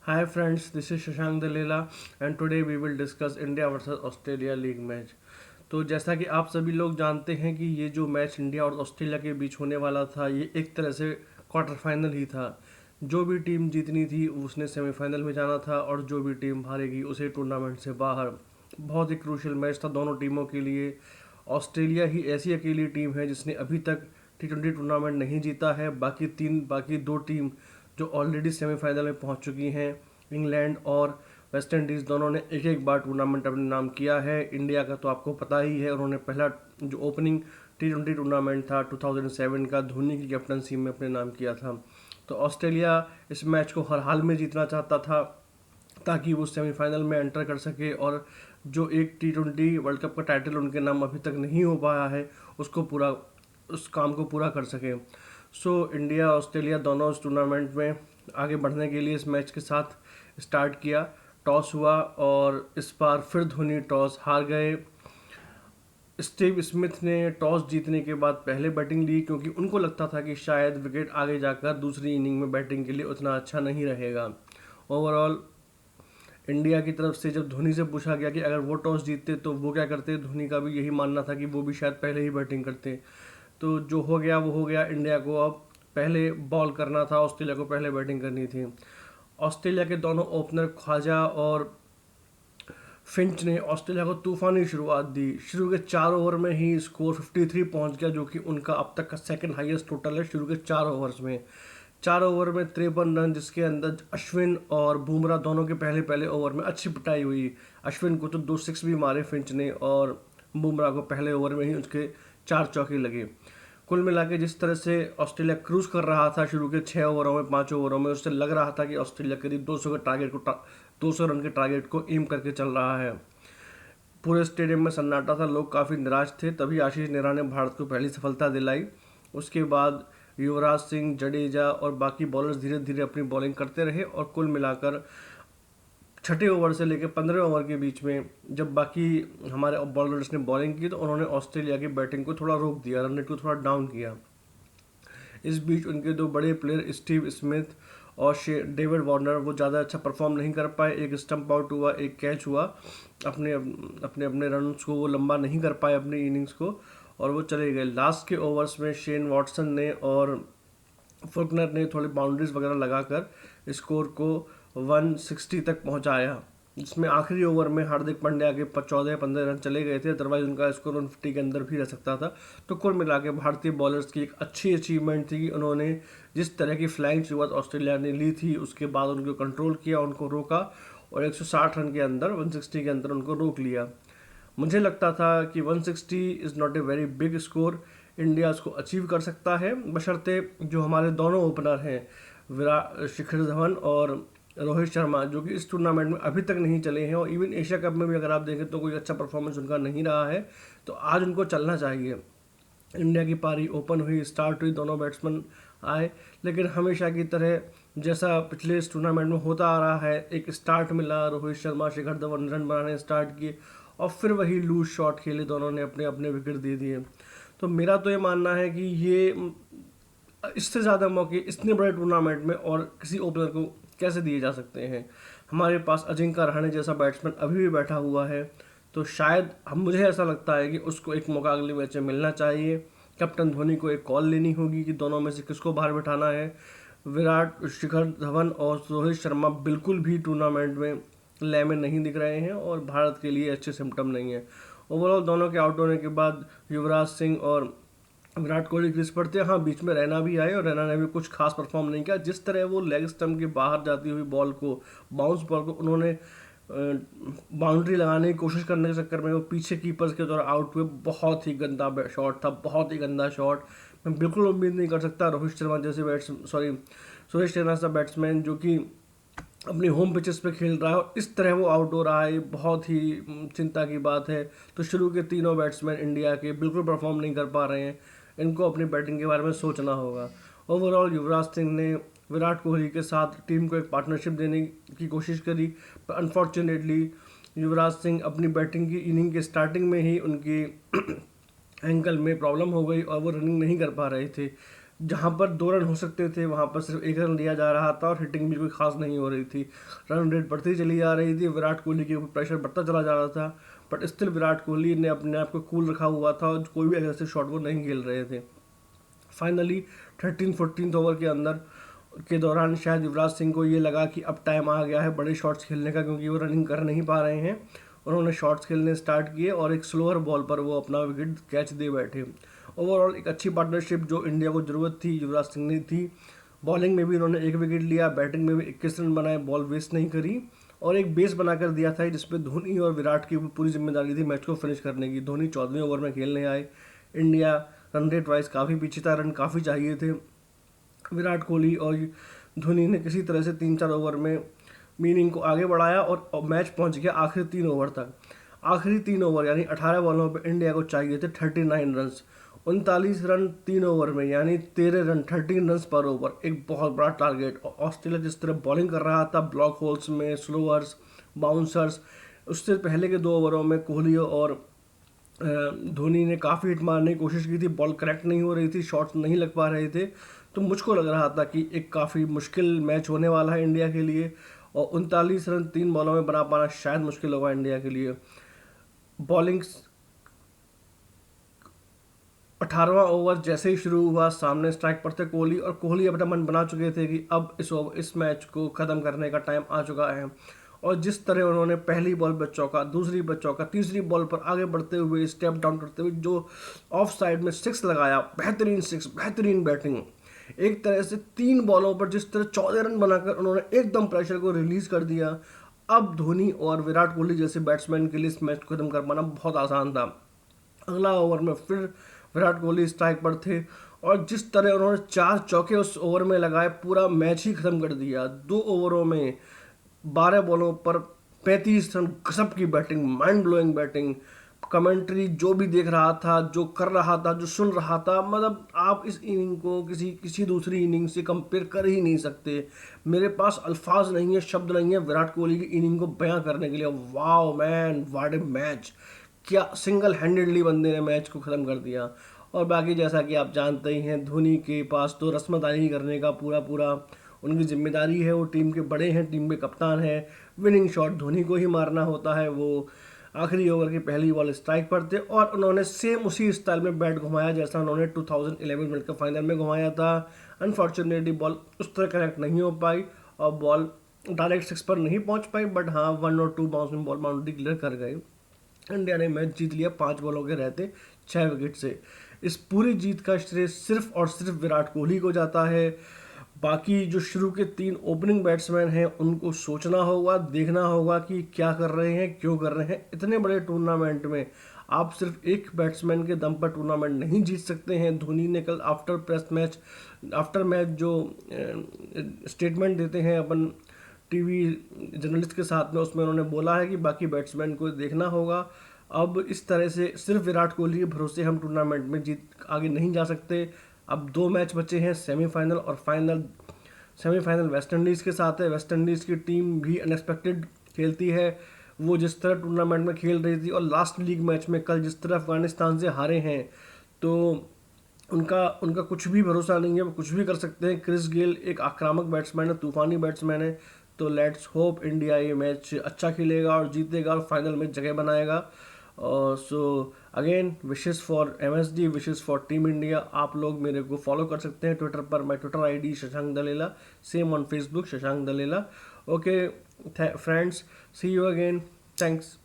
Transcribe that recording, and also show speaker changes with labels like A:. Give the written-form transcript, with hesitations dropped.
A: Hi friends, this is Shashank Dalela and today we will discuss India versus Australia league match. तो जैसा कि आप सभी लोग जानते हैं कि ये जो मैच इंडिया और ऑस्ट्रेलिया के बीच होने वाला था, ये एक तरह से क्वार्टर फाइनल ही था। जो भी टीम जीतनी थी उसने सेमीफाइनल में जाना था और जो भी टीम हारेगी उसे टूर्नामेंट से बाहर। बहुत ही क्रूशियल मैच था दोनों टीमों के लिए। ऑस्ट्रेलिया ही ऐसी अकेली टीम है जिसने अभी तक T20 टूर्नामेंट नहीं जीता है। बाकी दो टीम जो ऑलरेडी सेमीफाइनल में पहुंच चुकी हैं, इंग्लैंड और वेस्ट इंडीज़, दोनों ने एक एक बार टूर्नामेंट अपने नाम किया है। इंडिया का तो आपको पता ही है, उन्होंने पहला जो ओपनिंग T20 टूर्नामेंट था 2007 का धोनी की कैप्टनसी में अपने नाम किया था। तो ऑस्ट्रेलिया इस मैच को हर हाल में जीतना चाहता था ताकि वो सेमीफाइनल में एंटर कर सके और जो एक T20 वर्ल्ड कप का टाइटल उनके नाम अभी तक नहीं हो पाया है उस काम को पूरा कर सके। सो इंडिया ऑस्ट्रेलिया दोनों इस टूर्नामेंट में आगे बढ़ने के लिए इस मैच के साथ स्टार्ट किया। टॉस हुआ और इस बार फिर धोनी टॉस हार गए। स्टीव स्मिथ ने टॉस जीतने के बाद पहले बैटिंग ली क्योंकि उनको लगता था कि शायद विकेट आगे जाकर दूसरी इनिंग में बैटिंग के लिए उतना अच्छा नहीं रहेगा। ओवरऑल इंडिया की तरफ से जब धोनी से पूछा गया कि अगर वो टॉस जीतते तो वो क्या करते, धोनी का भी यही मानना था कि वो भी शायद पहले ही बैटिंग करते। तो जो हो गया वो हो गया। इंडिया को अब पहले बॉल करना था, ऑस्ट्रेलिया को पहले बैटिंग करनी थी। ऑस्ट्रेलिया के दोनों ओपनर ख्वाजा और फिंच ने ऑस्ट्रेलिया को तूफानी शुरुआत दी। शुरू के 4 ओवर में ही स्कोर 53 पहुंच गया, जो कि उनका अब तक का सेकंड हाईएस्ट टोटल है शुरू के 4 ओवर्स में। 4 ओवर में 53 रन, जिसके अंदर अश्विन और बुमराह दोनों के पहले पहले ओवर में अच्छी पिटाई हुई। अश्विन को तो 2 6 भी मारे फिंच ने और बुमराह को पहले ओवर में ही उसके 4 चौके लगे। कुल मिला के जिस तरह से ऑस्ट्रेलिया क्रूज कर रहा था शुरू के 6 ओवरों में 5 ओवरों में, उससे लग रहा था कि ऑस्ट्रेलिया करीब 200 रन के टारगेट को एम करके चल रहा है। पूरे स्टेडियम में सन्नाटा था, लोग काफ़ी निराश थे। तभी आशीष नेहरा ने भारत को पहली सफलता दिलाई। उसके बाद युवराज सिंह, जडेजा और बाकी बॉलर्स धीरे धीरे अपनी बॉलिंग करते रहे और कुल मिलाकर छठे ओवर से लेकर 15 ओवर के बीच में जब बाकी हमारे बॉलर्स ने बॉलिंग की तो उन्होंने ऑस्ट्रेलिया की बैटिंग को थोड़ा रोक दिया, रन रेट को थोड़ा डाउन किया। इस बीच उनके दो बड़े प्लेयर स्टीव स्मिथ और डेविड वार्नर वो ज़्यादा अच्छा परफॉर्म नहीं कर पाए। एक स्टंप आउट हुआ, एक कैच हुआ। अपने अपने अपने रन को वो लंबा नहीं कर पाए अपनी इनिंग्स को और वो चले गए। लास्ट के ओवर्स में शेन वॉटसन ने और फुकनर ने थोड़ी बाउंड्रीज वगैरह लगाकर स्कोर को 160 तक पहुंचाया, जिसमें आखिरी ओवर में हार्दिक पांड्या के 14-15 रन चले गए थे। अदरवाइज उनका स्कोर 150 के अंदर भी रह सकता था। तो कुल मिला के भारतीय बॉलर्स की एक अच्छी अचीवमेंट थी कि उन्होंने जिस तरह की फ्लाइंग शुरुआत ऑस्ट्रेलिया ने ली थी उसके बाद उनको कंट्रोल किया, उनको रोका और 160 रन के अंदर 160 के अंदर उनको रोक लिया। मुझे लगता था कि 160 is not a very big score, India उसको अचीव कर सकता है, बशर्ते जो हमारे दोनों ओपनर हैं विराट शिखर धवन और रोहित शर्मा, जो कि इस टूर्नामेंट में अभी तक नहीं चले हैं और इवन एशिया कप में भी अगर आप देखें तो कोई अच्छा परफॉर्मेंस उनका नहीं रहा है, तो आज उनको चलना चाहिए। इंडिया की पारी ओपन हुई, स्टार्ट हुई, दोनों बैट्समैन आए, लेकिन हमेशा की तरह जैसा पिछले इस टूर्नामेंट में होता आ रहा है, एक स्टार्ट मिला, रोहित शर्मा शिखर धवन रन बनाने स्टार्ट किए और फिर वही लूज शॉट खेले, दोनों ने अपने अपने विकेट दे दिए। तो मेरा तो ये मानना है कि ये इससे ज़्यादा मौके इतने बड़े टूर्नामेंट में और किसी ओपनर को कैसे दिए जा सकते हैं। हमारे पास अजिंक्य रहाणे जैसा बैट्समैन अभी भी बैठा हुआ है, तो शायद मुझे ऐसा लगता है कि उसको एक मौका अगले मैच में मिलना चाहिए। कैप्टन धोनी को एक कॉल लेनी होगी कि दोनों में से किसको बाहर बैठाना है। विराट, शिखर धवन और रोहित शर्मा बिल्कुल भी टूर्नामेंट में लय में नहीं दिख रहे हैं और भारत के लिए अच्छे सिम्टम नहीं है। ओवरऑल दोनों के आउट होने के बाद युवराज सिंह और विराट कोहली क्रीज पर थे। हाँ, बीच में रैना भी आए और रैना ने भी कुछ खास परफॉर्म नहीं किया। जिस तरह वो लेग स्टम्प के बाहर जाती हुई बॉल को, बाउंस बॉल को उन्होंने बाउंड्री लगाने की कोशिश करने के चक्कर में वो पीछे कीपर्स के द्वारा आउट हुए। बहुत ही गंदा शॉट था, बहुत ही गंदा शॉट। मैं बिल्कुल उम्मीद नहीं कर सकता रोहित शर्मा जैसे सुरेश रैना सा बैट्समैन जो कि अपनी होम पिचेस पे खेल रहा है और इस तरह वो आउट हो रहा है, बहुत ही चिंता की बात है। तो शुरू के तीनों बैट्समैन इंडिया के बिल्कुल परफॉर्म नहीं कर पा रहे हैं, इनको अपनी बैटिंग के बारे में सोचना होगा। ओवरऑल युवराज सिंह ने विराट कोहली के साथ टीम को एक पार्टनरशिप देने की कोशिश करी, पर अनफॉर्चुनेटली युवराज सिंह अपनी बैटिंग की इनिंग के स्टार्टिंग में ही उनकी एंकल में प्रॉब्लम हो गई और वो रनिंग नहीं कर पा रहे थे। जहाँ पर 2 रन हो सकते थे वहाँ पर सिर्फ 1 रन लिया जा रहा था और हिटिंग भी कोई खास नहीं हो रही थी। रन रेट बढ़ती चली जा रही थी, विराट कोहली के ऊपर प्रेशर बढ़ता चला जा रहा था, बट स्टिल विराट कोहली ने अपने आप को कूल रखा हुआ था और कोई भी ऐसे शॉट वो नहीं खेल रहे थे। फाइनली 13-14 ओवर के अंदर के दौरान शायद युवराज सिंह को ये लगा कि अब टाइम आ गया है बड़े शॉट्स खेलने का, क्योंकि वो रनिंग कर नहीं पा रहे हैं। उन्होंने शॉट्स खेलने स्टार्ट किए और एक स्लोअर बॉल पर वो अपना विकेट कैच दे बैठे। ओवरऑल एक अच्छी पार्टनरशिप जो इंडिया को ज़रूरत थी युवराज सिंह ने थी। बॉलिंग में भी उन्होंने 1 विकेट लिया, बैटिंग में भी 21 रन बनाए, बॉल वेस्ट नहीं करी और एक बेस बनाकर दिया था जिसपे धोनी और विराट की पूरी जिम्मेदारी थी मैच को फिनिश करने की। धोनी 14वें ओवर में खेलने आए। इंडिया रन रेट वाइज काफ़ी पीछे था, रन काफ़ी चाहिए थे। विराट कोहली और धोनी ने किसी तरह से 3-4 ओवर में मीनिंग को आगे बढ़ाया और मैच पहुंच गया आखिरी 3 ओवर तक। आखिरी 3 ओवर यानी 18 बॉलों पर इंडिया को चाहिए थे 39 रन। 39 रन 3 ओवर में यानी 13 रन 13 रन पर ओवर, एक बहुत बड़ा टारगेट। ऑस्ट्रेलिया जिस तरह बॉलिंग कर रहा था ब्लॉक होल्स में, स्लोअर्स, बाउंसर्स, उससे पहले के 2 ओवरों में कोहली और धोनी ने काफ़ी हिट मारने की कोशिश की थी, बॉल करेक्ट नहीं हो रही थी, शॉट्स नहीं लग पा रहे थे। तो मुझको लग रहा था कि एक काफ़ी मुश्किल मैच होने वाला है इंडिया के लिए और 39 रन 3 बॉलों में बना पाना शायद मुश्किल होगा इंडिया के लिए। बॉलिंग 18वां ओवर जैसे ही शुरू हुआ, सामने स्ट्राइक पर थे कोहली और कोहली अपना मन बना चुके थे कि अब इस मैच को ख़त्म करने का टाइम आ चुका है। और जिस तरह उन्होंने पहली बॉल पर चौका, दूसरी पर चौका, तीसरी बॉल पर आगे बढ़ते हुए स्टेप डाउन करते हुए जो ऑफ साइड में 6 लगाया, बेहतरीन 6, बेहतरीन बैटिंग। एक तरह से 3 बॉलों पर जिस तरह 14 रन बनाकर उन्होंने एकदम प्रेशर को रिलीज कर दिया। अब धोनी और विराट कोहली जैसे बैट्समैन के लिए इस मैच को खत्म कर पाना बहुत आसान था। अगला ओवर में फिर विराट कोहली स्ट्राइक पर थे और जिस तरह उन्होंने 4 चौके उस ओवर में लगाए, पूरा मैच ही खत्म कर दिया। 2 ओवरों में 12 बॉलों पर 35 रन, गजब की batting, mind blowing batting. Commentary जो भी देख रहा था, जो कर रहा था, जो सुन रहा था, मतलब आप इस इनिंग को किसी दूसरी इनिंग से कंपेयर कर ही नहीं सकते। मेरे पास अल्फाज नहीं है, शब्द नहीं है विराट कोहली की इनिंग को बयां करने के लिए। Wow man, what A match! क्या सिंगल हैंडेडली बंदे ने मैच को ख़त्म कर दिया। और बाकी जैसा कि आप जानते ही हैं, धोनी के पास तो रस्मतानी करने का पूरा पूरा उनकी जिम्मेदारी है। वो टीम के बड़े हैं, टीम के कप्तान हैं। विनिंग शॉट धोनी को ही मारना होता है। वो आखिरी ओवर की पहली बॉल स्ट्राइक पर थे और उन्होंने सेम उसी स्टाइल में बैट घुमाया जैसा उन्होंने 2011 वर्ल्ड कप फाइनल में घुमाया था। अनफॉर्चुनेटली बॉल उस तरह कनेक्ट नहीं हो पाई और बॉल डायरेक्ट 6 पर नहीं पहुंच पाई, बट हाँ 1 और 2 बाउंस में बॉल बाउंड्री क्लियर कर गए। इंडिया ने मैच जीत लिया 5 बॉलों के रहते 6 विकेट से। इस पूरी जीत का श्रेय सिर्फ और सिर्फ विराट कोहली को जाता है। बाकी जो शुरू के 3 ओपनिंग बैट्समैन हैं उनको सोचना होगा, देखना होगा कि क्या कर रहे हैं, क्यों कर रहे हैं। इतने बड़े टूर्नामेंट में आप सिर्फ एक बैट्समैन के दम पर टूर्नामेंट नहीं जीत सकते हैं। धोनी ने कल आफ्टर मैच जो स्टेटमेंट देते हैं अपन टीवी जर्नलिस्ट के साथ में, उसमें उन्होंने बोला है कि बाकी बैट्समैन को देखना होगा। अब इस तरह से सिर्फ विराट कोहली के भरोसे हम टूर्नामेंट में जीत आगे नहीं जा सकते। अब 2 मैच बचे हैं, सेमीफाइनल और फाइनल। सेमीफाइनल वेस्ट इंडीज़ के साथ है। वेस्ट इंडीज़ की टीम भी अनएक्सपेक्टेड खेलती है। वो जिस तरह टूर्नामेंट में खेल रही थी और लास्ट लीग मैच में कल जिस तरह अफगानिस्तान से हारे हैं, तो उनका कुछ भी भरोसा नहीं है, वो कुछ भी कर सकते हैं। क्रिस गेल एक आक्रामक बैट्समैन है, तूफानी बैट्समैन है। तो लेट्स होप इंडिया ये मैच अच्छा खेलेगा और जीतेगा और फाइनल में जगह बनाएगा। So again wishes for MSD, wishes for team India. आप लोग मेरे को फॉलो कर सकते हैं ट्विटर पर, my Twitter ID Shashank Dalela, same on Facebook Shashank Dalela. Okay friends, see you again, thanks.